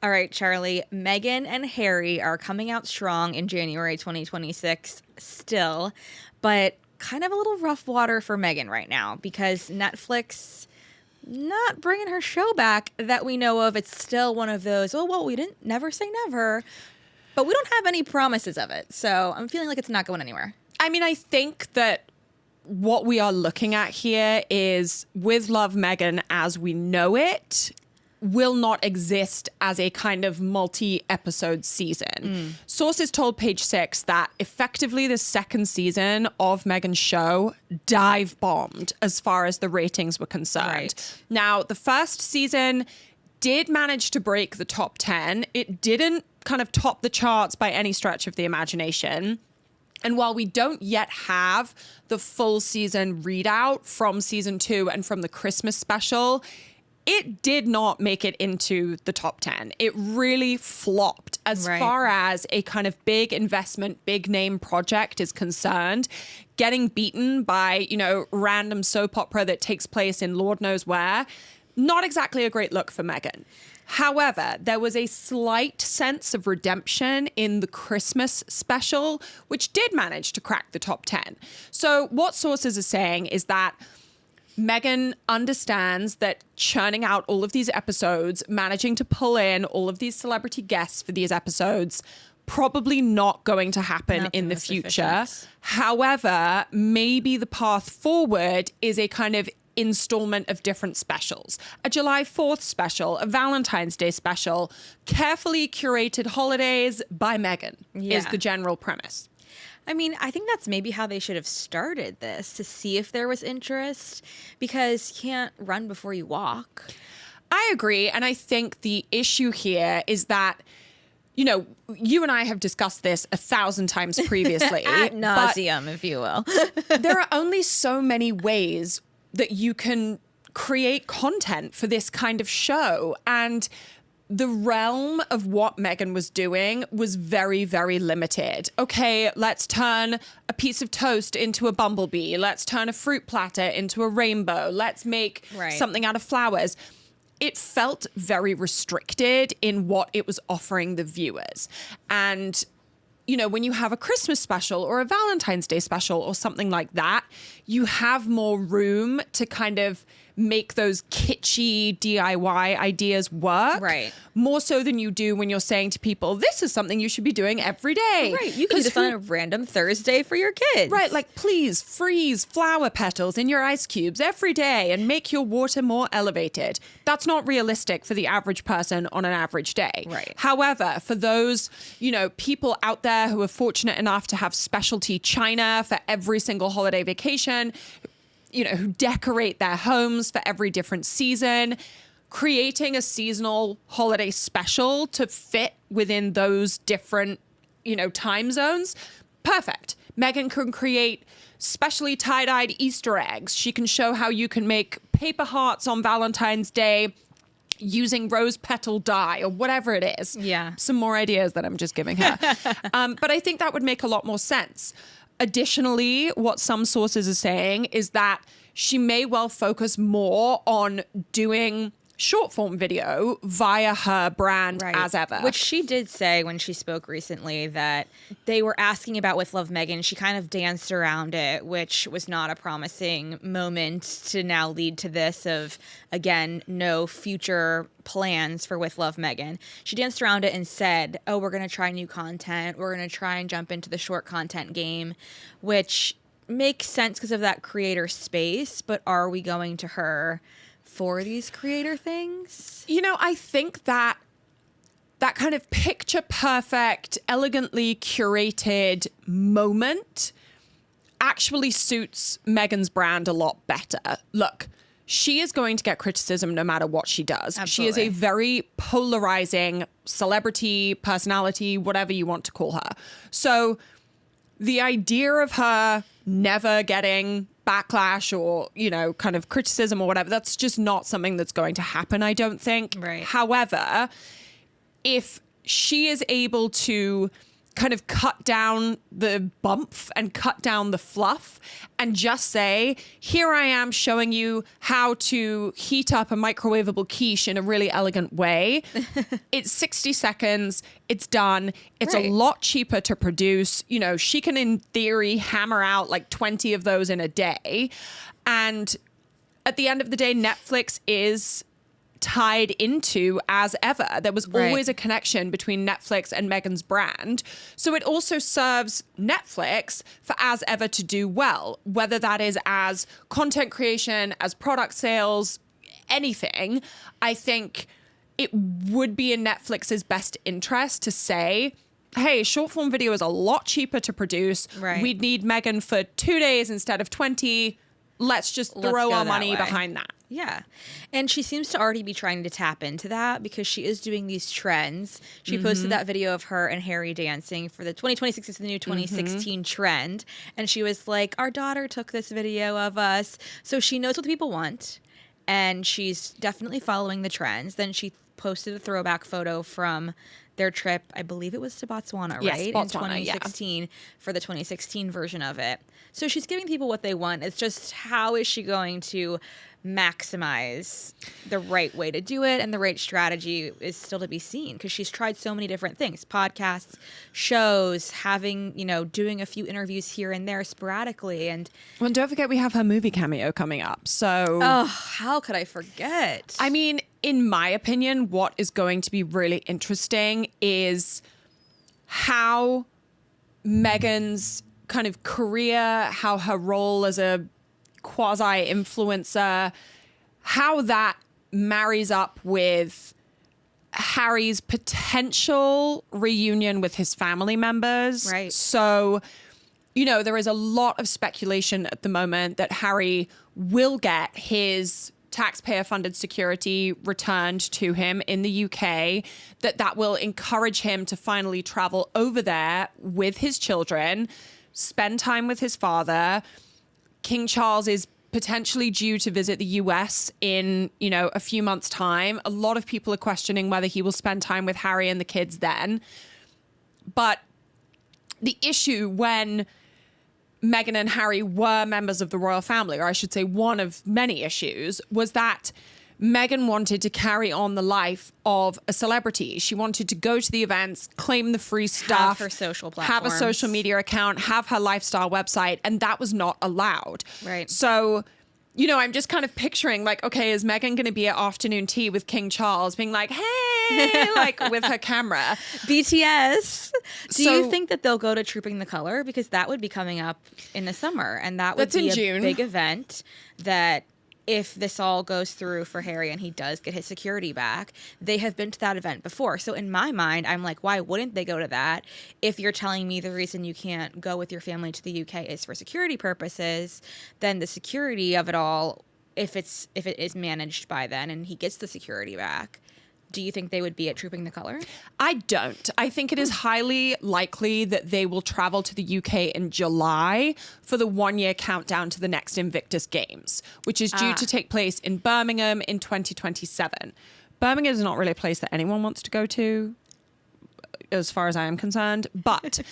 All right, Charlie. Meghan and Harry are coming out strong in January 2026 still, but kind of a little rough water for Meghan right now because Netflix not bringing her show back that we know of. It's still one of those, oh, well, we didn't never say never, but we don't have any promises of it. So I'm feeling like it's not going anywhere. I mean, I think that what we are looking at here is with Love Meghan as we know it will not exist as a kind of multi-episode season. Sources told Page Six that effectively the second season of Meghan's show dive bombed as far as the ratings were concerned. Right. Now, the first season did manage to break the top 10. It didn't kind of top the charts by any stretch of the imagination. And while we don't yet have the full season readout from season 2 and from the Christmas special, it did not make it into the top 10. It really flopped as far as a kind of big investment, big name project is concerned. Getting beaten by, random soap opera that takes place in Lord knows where. Not exactly a great look for Meghan. However, there was a slight sense of redemption in the Christmas special, which did manage to crack the top 10. So what sources are saying is that Meghan understands that churning out all of these episodes, managing to pull in all of these celebrity guests for these episodes, probably not going to happen in the future. However, maybe the path forward is a kind of installment of different specials. A July 4th special, a Valentine's Day special, carefully curated holidays by Meghan is the general premise. I mean, I think that's maybe how they should have started this, to see if there was interest, because you can't run before you walk. I agree. And I think the issue here is that, you and I have discussed this 1,000 times previously. Ad nauseum, if you will. There are only so many ways that you can create content for this kind of show. And the realm of what Meghan was doing was very, very limited. Okay, let's turn a piece of toast into a bumblebee. Let's turn a fruit platter into a rainbow. Let's make something out of flowers. It felt very restricted in what it was offering the viewers. And when you have a Christmas special or a Valentine's Day special or something like that, you have more room to kind of make those kitschy DIY ideas work. Right. More so than you do when you're saying to people, this is something you should be doing every day. Right. You can do this on a random Thursday for your kids. Right. Like, please freeze flower petals in your ice cubes every day and make your water more elevated. That's not realistic for the average person on an average day. Right. However, for those, people out there who are fortunate enough to have specialty china for every single holiday vacation, who decorate their homes for every different season, creating a seasonal holiday special to fit within those different, time zones. Perfect. Meghan can create specially tie-dyed Easter eggs. She can show how you can make paper hearts on Valentine's Day using rose petal dye or whatever it is. Yeah. Some more ideas that I'm just giving her. But I think that would make a lot more sense. Additionally, what some sources are saying is that she may well focus more on doing short form video via her brand as ever. Which she did say when she spoke recently that they were asking about With Love Meghan. She kind of danced around it, which was not a promising moment to now lead to this of, again, no future plans for With Love Meghan. She danced around it and said, oh, we're going to try new content. We're going to try and jump into the short content game, which makes sense because of that creator space. But are we going to her for these creator things? I think that kind of picture perfect, elegantly curated moment actually suits Meghan's brand a lot better. Look, she is going to get criticism no matter what she does. Absolutely. She is a very polarizing celebrity, personality, whatever you want to call her. So the idea of her never getting backlash or, kind of criticism or whatever, that's just not something that's going to happen, I don't think. Right. However, if she is able to kind of cut down the bump and cut down the fluff and just say, here I am showing you how to heat up a microwavable quiche in a really elegant way. It's 60 seconds. It's done. It's a lot cheaper to produce. You know, she can, in theory, hammer out like 20 of those in a day. And at the end of the day, Netflix is tied into As Ever. There was always a connection between Netflix and Meghan's brand. So it also serves Netflix for As Ever to do well, whether that is as content creation, as product sales, anything. I think it would be in Netflix's best interest to say, hey, short form video is a lot cheaper to produce. We'd need Meghan for 2 days instead of 20. Let's just throw our money behind that. Yeah. And she seems to already be trying to tap into that because she is doing these trends. She posted that video of her and Harry dancing for the 2026 is the new 2016 trend. And she was like, our daughter took this video of us. So she knows what the people want. And she's definitely following the trends. Then she posted a throwback photo from their trip, I believe it was to Botswana, right? Yes, Botswana, in 2016 for the 2016 version of it. So she's giving people what they want. It's just how is she going to maximize the right way to do it, and the right strategy is still to be seen because she's tried so many different things, podcasts, shows, having, you know, doing a few interviews here and there sporadically. And well, don't forget we have her movie cameo coming up. So how could I forget? I mean, in my opinion, what is going to be really interesting is how Meghan's kind of career, how her role as a quasi-influencer, how that marries up with Harry's potential reunion with his family members. Right. So, you know, there is a lot of speculation at the moment that Harry will get his taxpayer-funded security returned to him in the UK, that will encourage him to finally travel over there with his children, spend time with his father. King Charles is potentially due to visit the US in, you know, a few months' time. A lot of people are questioning whether he will spend time with Harry and the kids then. But the issue when Meghan and Harry were members of the royal family, or I should say one of many issues, was that Meghan wanted to carry on the life of a celebrity. She wanted to go to the events, claim the free stuff, have her social platforms, have a social media account, have her lifestyle website, and that was not allowed. Right. So, you know, I'm just kind of picturing like, okay, is Meghan going to be at afternoon tea with King Charles being like, hey, like with her camera? BTS. Do you think that they'll go to Trooping the Color? Because that would be coming up in the summer, and that would be a June. Big event that, if this all goes through for Harry and he does get his security back, they have been to that event before. So in my mind, I'm like, why wouldn't they go to that? If you're telling me the reason you can't go with your family to the UK is for security purposes, then the security of it all, if it is managed by then and he gets the security back, do you think they would be at Trooping the Color? I don't. I think it is highly likely that they will travel to the UK in July for the 1-year countdown to the next Invictus Games, which is due to take place in Birmingham in 2027. Birmingham is not really a place that anyone wants to go to, as far as I am concerned. But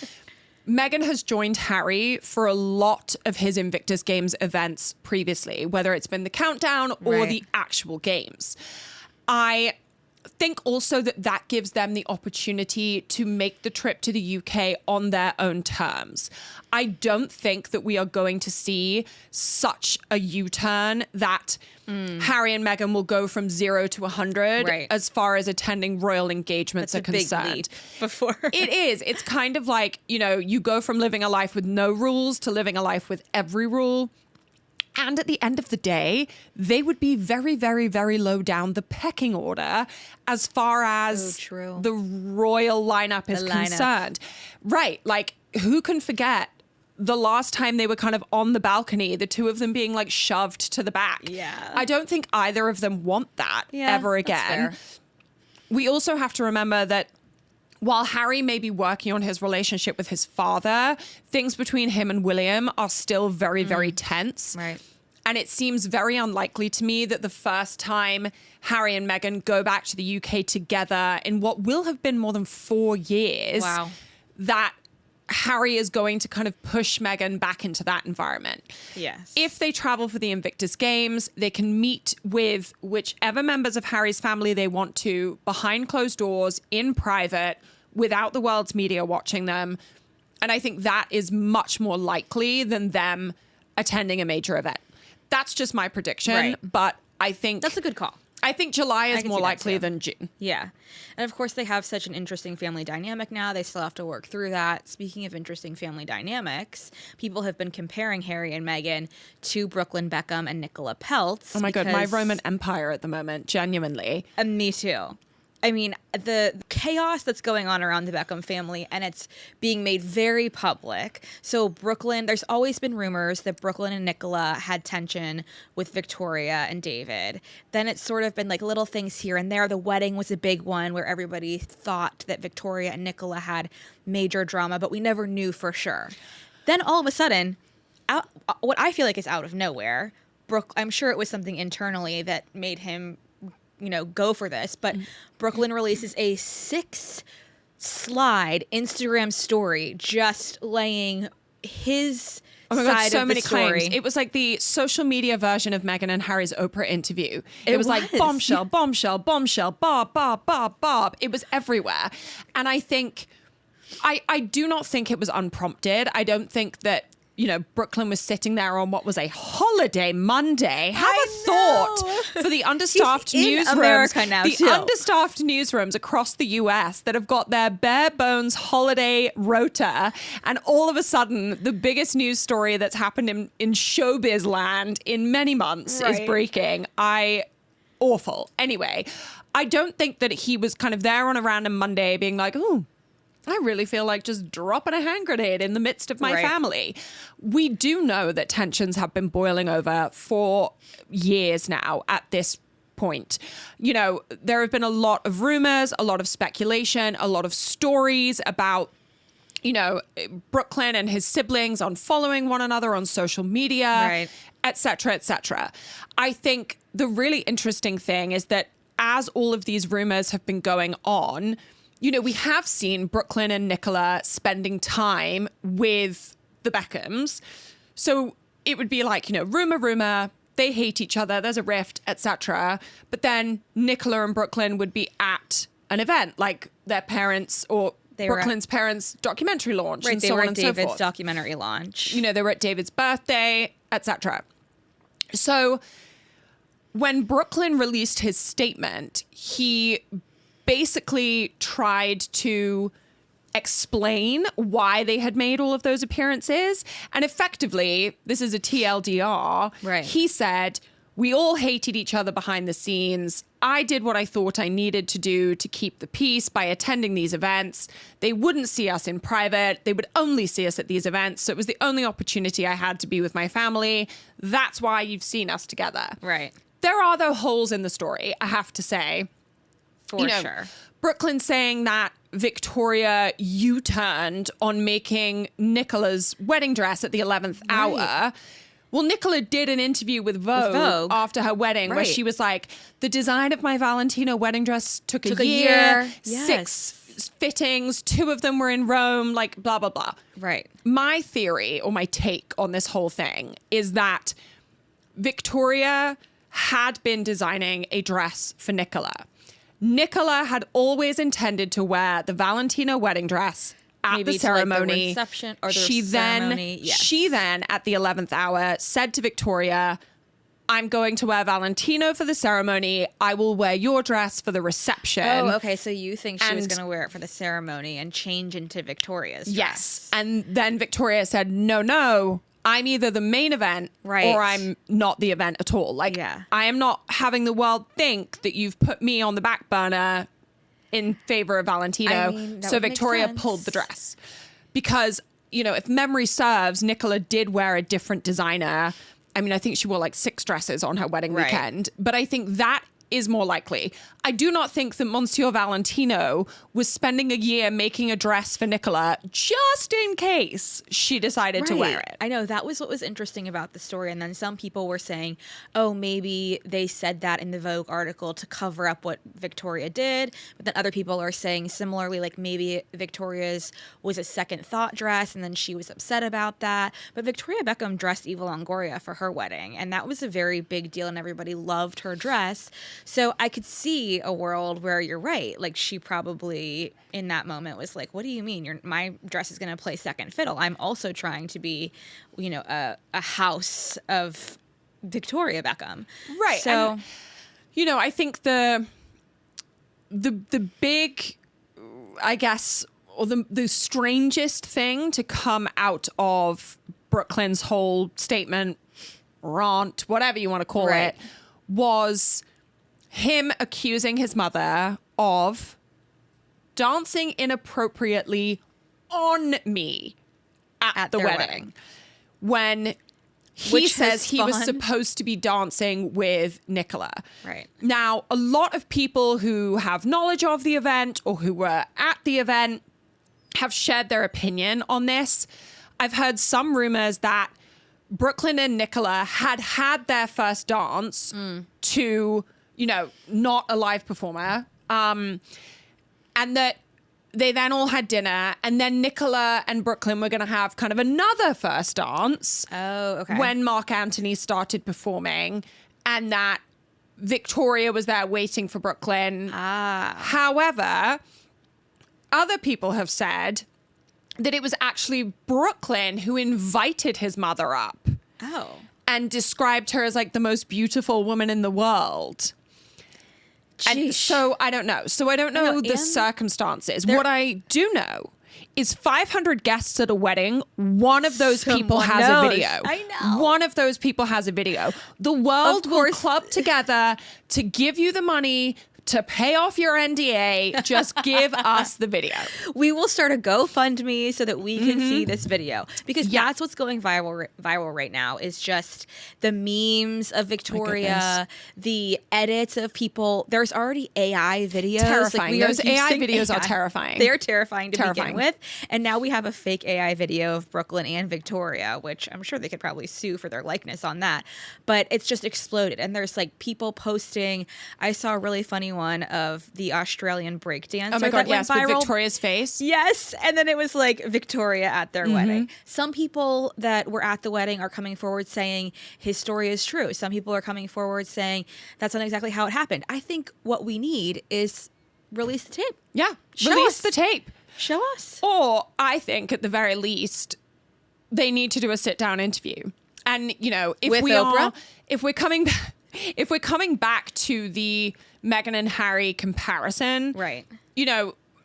Meghan has joined Harry for a lot of his Invictus Games events previously, whether it's been the countdown or the actual games. I think also that gives them the opportunity to make the trip to the UK on their own terms. I don't think that we are going to see such a U-turn that Harry and Meghan will go from 0 to 100 as far as attending royal engagements are concerned. Big leap before. It is. It's kind of like, you know, you go from living a life with no rules to living a life with every rule. And at the end of the day, they would be very, very, very low down the pecking order as far as the royal lineup is concerned. Right. Like, who can forget the last time they were kind of on the balcony, the two of them being like shoved to the back? Yeah. I don't think either of them want that ever again. We also have to remember that while Harry may be working on his relationship with his father, things between him and William are still very, very tense. Right. And it seems very unlikely to me that the first time Harry and Meghan go back to the UK together in what will have been more than 4 years, that Harry is going to kind of push Meghan back into that environment. Yes. If they travel for the Invictus Games, they can meet with whichever members of Harry's family they want to behind closed doors, in private, without the world's media watching them. And I think that is much more likely than them attending a major event. That's just my prediction. Right. But I think That's a good call. I think July is more likely than June. Yeah. And of course, they have such an interesting family dynamic now. They still have to work through that. Speaking of interesting family dynamics, people have been comparing Harry and Meghan to Brooklyn Beckham and Nicola Peltz. Oh my God, my Roman Empire at the moment, genuinely. And me too. I mean, the chaos that's going on around the Beckham family, and it's being made very public. So Brooklyn, there's always been rumors that Brooklyn and Nicola had tension with Victoria and David. Then it's sort of been like little things here and there. The wedding was a big one where everybody thought that Victoria and Nicola had major drama, but we never knew for sure. Then all of a sudden, what I feel like is out of nowhere, I'm sure it was something internally that made him go for this, but Brooklyn releases a 6-slide Instagram story just laying his side so of many the story. claims. It was like the social media version of Meghan and Harry's Oprah interview. It was like bombshell, bombshell, bombshell, bob, bob, bob, bob. It was everywhere. And I think, I do not think it was unprompted. I don't think that Brooklyn was sitting there on what was a holiday Monday. Have a thought for the understaffed newsrooms. America now, the too. understaffed newsrooms across the US that have got their bare bones holiday rota, and all of a sudden, the biggest news story that's happened in showbiz land in many months is breaking. Awful. Anyway, I don't think that he was kind of there on a random Monday being like, oh, I really feel like just dropping a hand grenade in the midst of my family. We do know that tensions have been boiling over for years now at this point. There have been a lot of rumors, a lot of speculation, a lot of stories about Brooklyn and his siblings unfollowing one another on social media, et cetera, et cetera. I think the really interesting thing is that as all of these rumors have been going on, we have seen Brooklyn and Nicola spending time with the Beckhams. So it would be like, rumor, they hate each other, there's a rift, etc. But then Nicola and Brooklyn would be at an event like their parents or Brooklyn's parents' documentary launch and so on and so forth. They were at David's documentary launch. They were at David's birthday, etc. So when Brooklyn released his statement, he basically tried to explain why they had made all of those appearances. And effectively, this is a TLDR. He said, we all hated each other behind the scenes. I did what I thought I needed to do to keep the peace by attending these events. They wouldn't see us in private. They would only see us at these events. So it was the only opportunity I had to be with my family. That's why you've seen us together. There are, though, holes in the story, I have to say. For sure. Brooklyn saying that Victoria U-turned on making Nicola's wedding dress at the 11th hour. Well, Nicola did an interview with Vogue after her wedding where she was like, the design of my Valentino wedding dress took a year. 6 fittings, 2 of them were in Rome, like blah, blah, blah. My theory or my take on this whole thing is that Victoria had been designing a dress for Nicola. Nicola had always intended to wear the Valentino wedding dress at the ceremony. Like the reception or the she ceremony. She then, at the 11th hour, said to Victoria, I'm going to wear Valentino for the ceremony. I will wear your dress for the reception. Oh, okay. So you think she was going to wear it for the ceremony and change into Victoria's dress? Yes. And then Victoria said, no. I'm either the main event or I'm not the event at all. I am not having the world think that you've put me on the back burner in favor of Valentino. So Victoria pulled the dress. Because, if memory serves, Nicola did wear a different designer. I mean, I think she wore like 6 dresses on her wedding weekend. But I think that is more likely. I do not think that Monsieur Valentino was spending a year making a dress for Nicola just in case she decided to wear it. I know, that was what was interesting about the story. And then some people were saying, oh, maybe they said that in the Vogue article to cover up what Victoria did. But then other people are saying similarly, like maybe Victoria's was a second thought dress and then she was upset about that. But Victoria Beckham dressed Eva Longoria for her wedding. And that was a very big deal and everybody loved her dress. So I could see a world where you're right. Like she probably in that moment was like, what do you mean? My dress is going to play second fiddle. I'm also trying to be, a house of Victoria Beckham. Right. So, and, I think the big, I guess, or the strangest thing to come out of Brooklyn's whole statement, rant, whatever you want to call it, was him accusing his mother of dancing inappropriately on me at the wedding. When he says he was supposed to be dancing with Nicola. Right. Now, a lot of people who have knowledge of the event or who were at the event have shared their opinion on this. I've heard some rumors that Brooklyn and Nicola had their first dance to, not a live performer. And that they then all had dinner, and then Nicola and Brooklyn were going to have kind of another first dance. Oh, okay. When Mark Antony started performing, and that Victoria was there waiting for Brooklyn. However, other people have said that it was actually Brooklyn who invited his mother up. Oh. And described her as like the most beautiful woman in the world. And so I don't know. So I don't know the circumstances. What I do know is 500 guests at a wedding. One of those people has a video. I know. One of those people has a video. The world will club together to give you the money to pay off your NDA. Just give us the video. We will start a GoFundMe so that we can see this video, because that's what's going viral right now is just the memes of Victoria, the edits of people. There's already AI videos. Terrifying. Like Those AI videos are terrifying. They're terrifying to begin with. And now we have a fake AI video of Brooklyn and Victoria, which I'm sure they could probably sue for their likeness on that. But it's just exploded. And there's like people posting. I saw a really funny one of the Australian breakdancer. Oh my God, yes, with Victoria's face. Yes, and then it was like Victoria at their wedding. Some people that were at the wedding are coming forward saying his story is true. Some people are coming forward saying that's not exactly how it happened. I think what we need is release the tape. Yeah, Release the tape. Show us. Or I think at the very least, they need to do a sit-down interview. And if we're coming back to the Meghan and Harry comparison, right?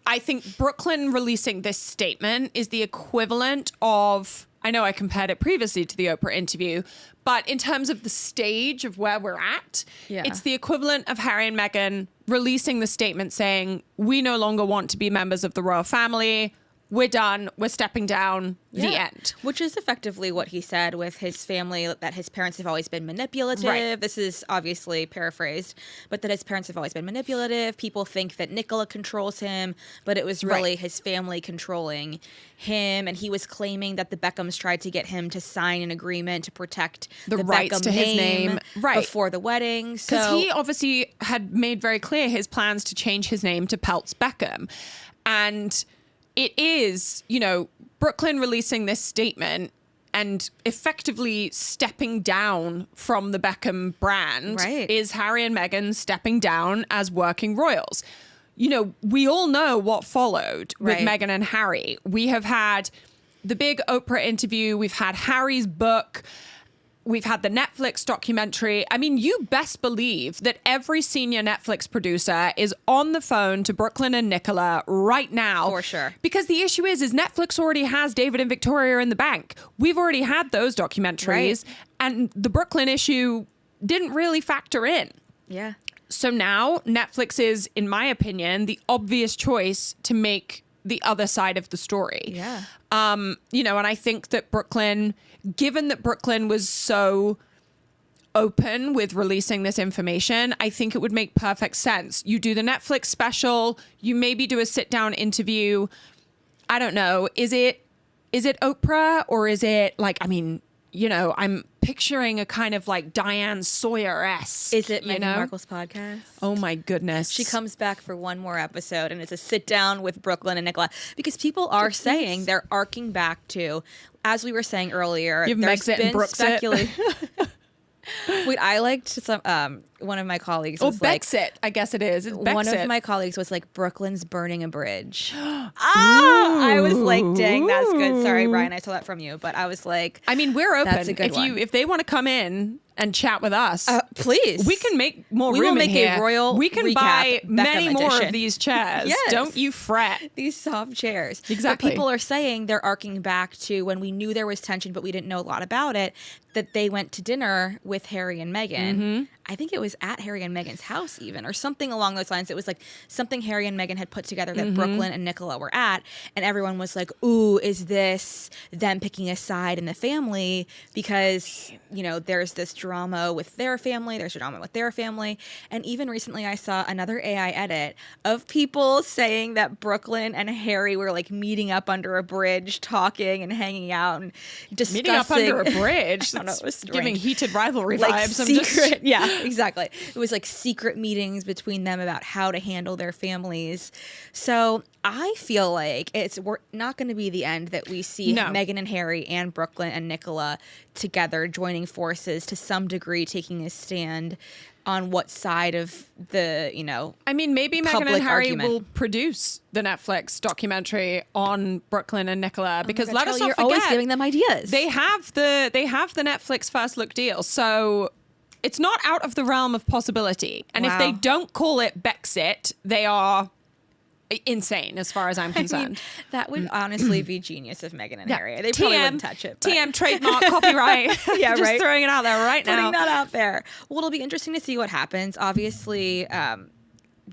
I think Brooklyn releasing this statement is the equivalent of, I know I compared it previously to the Oprah interview, but in terms of the stage of where we're at, it's the equivalent of Harry and Meghan releasing the statement saying, we no longer want to be members of the royal family. We're done. We're stepping down. The end. Which is effectively what he said with his family, that his parents have always been manipulative. Right. This is obviously paraphrased, but that his parents have always been manipulative. People think that Nicola controls him, but it was really his family controlling him. And he was claiming that the Beckhams tried to get him to sign an agreement to protect the rights Beckham to his name before the wedding. Because he obviously had made very clear his plans to change his name to Peltz Beckham. And it is, Brooklyn releasing this statement and effectively stepping down from the Beckham brand is Harry and Meghan stepping down as working royals. We all know what followed with Meghan and Harry. We have had the big Oprah interview. We've had Harry's book. We've had the Netflix documentary. I mean, you best believe that every senior Netflix producer is on the phone to Brooklyn and Nicola right now. For sure. Because the issue is Netflix already has David and Victoria in the bank. We've already had those documentaries. And the Brooklyn issue didn't really factor in. Yeah. So now Netflix is, in my opinion, the obvious choice to make the other side of the story. Yeah. And I think that Brooklyn, given that Brooklyn was so open with releasing this information, I think it would make perfect sense. You do the Netflix special, you maybe do a sit-down interview. I don't know. Is it Oprah, or is it like, I mean, you know, I'm picturing a kind of like Diane Sawyer-esque. Is it Meghan Markle's podcast? Oh my goodness. She comes back for one more episode, and it's a sit down with Brooklyn and Nicola, because people are saying they're arcing back to, as we were saying earlier, there's been speculation. Wait, I liked some. One of my colleagues was like, Brexit, I guess it is. It's Brexit. One of my colleagues was like, Brooklyn's burning a bridge. I was like, dang, that's good. Sorry, Brian, I stole that from you, but I was like, I mean, we're open. That's a good one. If they want to come in and chat with us, please, we can make more room will in make here. a royal. We can buy Beckham many more edition of these chairs. Yes. Don't you fret. These soft chairs. Exactly. But people are saying they're arcing back to when we knew there was tension, but we didn't know a lot about it, that they went to dinner with Harry and Meghan. I think it was at Harry and Meghan's house even, or something along those lines. It was like something Harry and Meghan had put together that Brooklyn and Nicola were at. And everyone was like, ooh, is this them picking a side in the family? Because, you know, there's this drama with their family. There's a drama with their family. And even recently I saw another AI edit of people saying that Brooklyn and Harry were like meeting up under a bridge, talking and hanging out and discussing. Meeting up under a bridge. I don't know, it was giving strange. heated rivalry Like vibes. yeah, exactly. It was like secret meetings between them about how to handle their families. So I feel like we're not going to be the end that we see Meghan and Harry and Brooklyn and Nicola together joining forces to some degree, taking a stand on what side of the, you know, I mean, maybe Meghan and Harry argument will produce the Netflix documentary on Brooklyn and Nicola, because let us not you're forget, always giving them ideas. They have the Netflix first look deal, so it's not out of the realm of possibility. And if they don't call it Brexit, they are insane as far as I'm concerned. I mean, that would honestly be genius of Meghan and Harry. They probably wouldn't touch it. But. TM, trademark, copyright. Yeah, Just right. throwing it out there right now. Putting that out there. Well, it'll be interesting to see what happens. Obviously,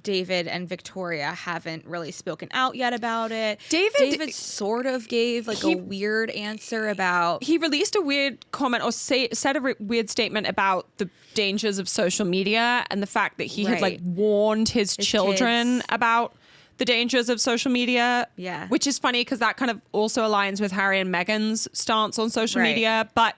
David and Victoria haven't really spoken out yet about it. David sort of gave like a weird answer about... He released a weird comment or said a weird statement about the dangers of social media and the fact that he had like warned his children about the dangers of social media. Yeah. Which is funny because that kind of also aligns with Harry and Meghan's stance on social media. But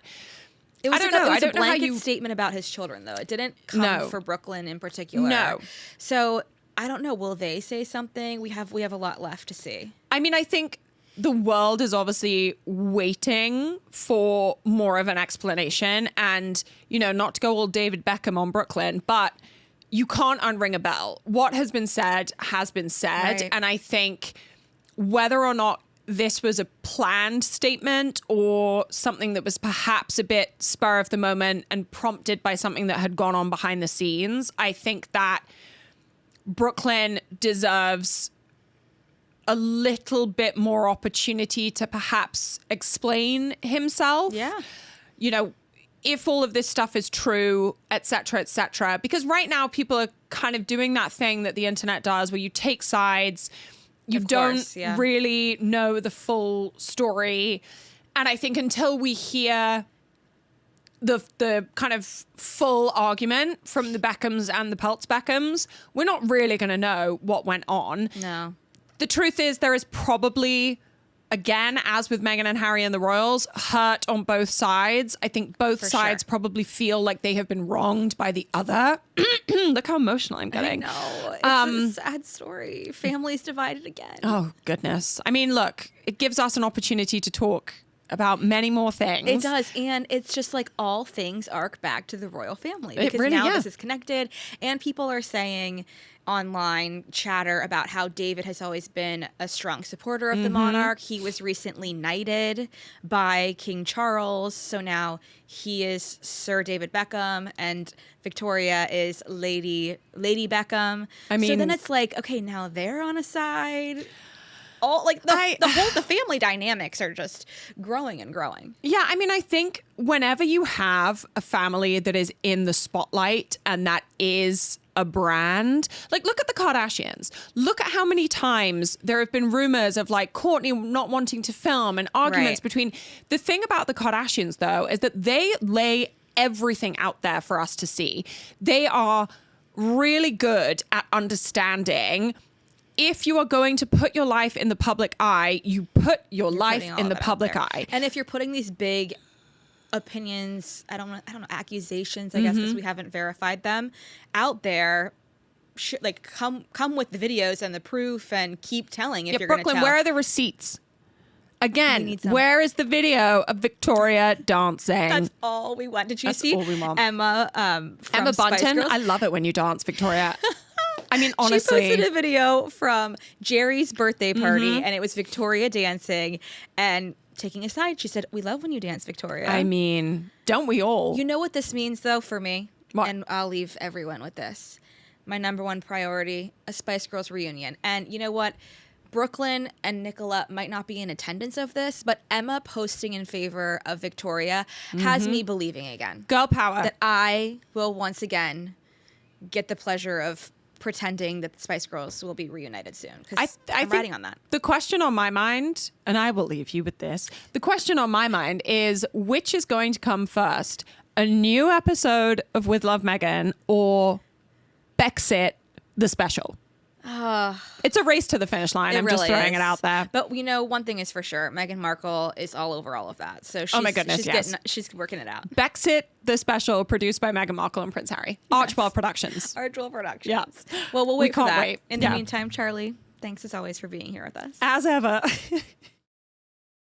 it was I don't know. It was a blanket statement about his children, though. It didn't come for Brooklyn in particular. No. So I don't know. Will they say something? We have a lot left to see. I mean, I think the world is obviously waiting for more of an explanation, and, you know, not to go all David Beckham on Brooklyn, but you can't unring a bell. What has been said has been said. Right. And I think whether or not this was a planned statement or something that was perhaps a bit spur of the moment and prompted by something that had gone on behind the scenes, I think that Brooklyn deserves a little bit more opportunity to perhaps explain himself. Yeah. You know, if all of this stuff is true, et cetera, because right now people are kind of doing that thing that the internet does where you take sides, you don't really know the full story. And I think until we hear the kind of full argument from the Beckhams and the Peltz Beckhams, we're not really going to know what went on. No. The truth is there is probably, again, as with Meghan and Harry and the Royals, hurt on both sides. I think both sides probably feel like they have been wronged by the other. Look how emotional I'm getting. I know. It's a sad story. Families divided again. Oh, goodness. I mean, look, it gives us an opportunity to talk about many more things. It does. And it's just like all things arc back to the royal family. Because now this is connected. And people are saying online chatter about how David has always been a strong supporter of the monarch. He was recently knighted by King Charles. So now he is Sir David Beckham and Victoria is Lady Beckham. I mean, so then it's like, okay, now they're on a side. All like the family dynamics are just growing and growing. Yeah, I mean, I think whenever you have a family that is in the spotlight and that is a brand, like look at the Kardashians. Look at how many times there have been rumors of like Kourtney not wanting to film and arguments between. The thing about the Kardashians though is that they lay everything out there for us to see. They are really good at understanding if you are going to put your life in the public eye, you put your life in the public eye. And if you're putting these big opinions, I don't know, accusations, I guess, because we haven't verified them out there, like come with the videos and the proof and keep telling if you're going to tell. Brooklyn, where are the receipts? Again, some. where is the video of Victoria dancing? That's all we want. Did you see all we want. Emma from Emma Spice Bunton? Girls? I love it when you dance, Victoria. I mean, honestly. She posted a video from Jerry's birthday party, and it was Victoria dancing. And taking a side, she said, "We love when you dance, Victoria." I mean, don't we all? You know what this means, though, for me? What? And I'll leave everyone with this. My number one priority, a Spice Girls reunion. And you know what? Brooklyn and Nicola might not be in attendance of this, but Emma posting in favor of Victoria has me believing again. Girl power. That I will once again get the pleasure of pretending that the Spice Girls will be reunited soon. Because I'm riding on that. The question on my mind, and I will leave you with this, the question on my mind is which is going to come first? A new episode of With Love Meghan or Brexit, the special? It's a race to the finish line. I'm just throwing it out there. But you know, one thing is for sure, Meghan Markle is all over all of that. So she's, oh my goodness, she's working it out. Brexit, the special, produced by Meghan Markle and Prince Harry. Archwell Productions. Archwell Productions. Yeah. Well, we'll wait for can't that. wait. In the meantime, Charlie, thanks as always for being here with us. As ever.